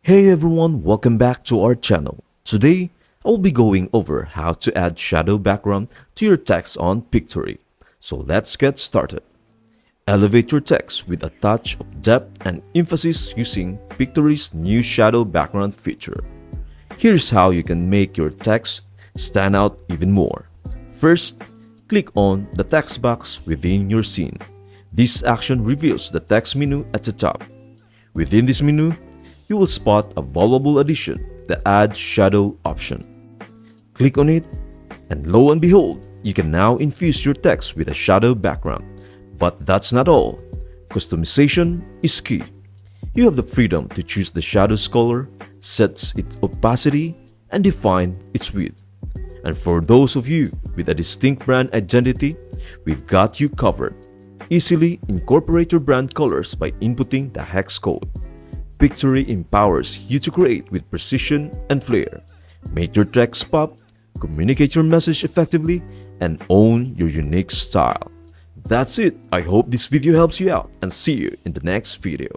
Hey everyone, welcome back to our channel. Today, I will be going over how to add shadow background to your text on Pictory. So let's get started. Elevate your text with a touch of depth and emphasis using Pictory's new shadow background feature. Here's how you can make your text stand out even more. First, click on the text box within your scene. This action reveals the text menu at the top. Within this menu, you will spot a valuable addition, the Add Shadow option. Click on it, and lo and behold, you can now infuse your text with a shadow background. But that's not all. Customization is key. You have the freedom to choose the shadow's color, set its opacity, and define its width. And for those of you with a distinct brand identity, we've got you covered. Easily incorporate your brand colors by inputting the hex code. Pictory empowers you to create with precision and flair. Make your text pop, communicate your message effectively, and own your unique style. That's it. I hope this video helps you out and see you in the next video.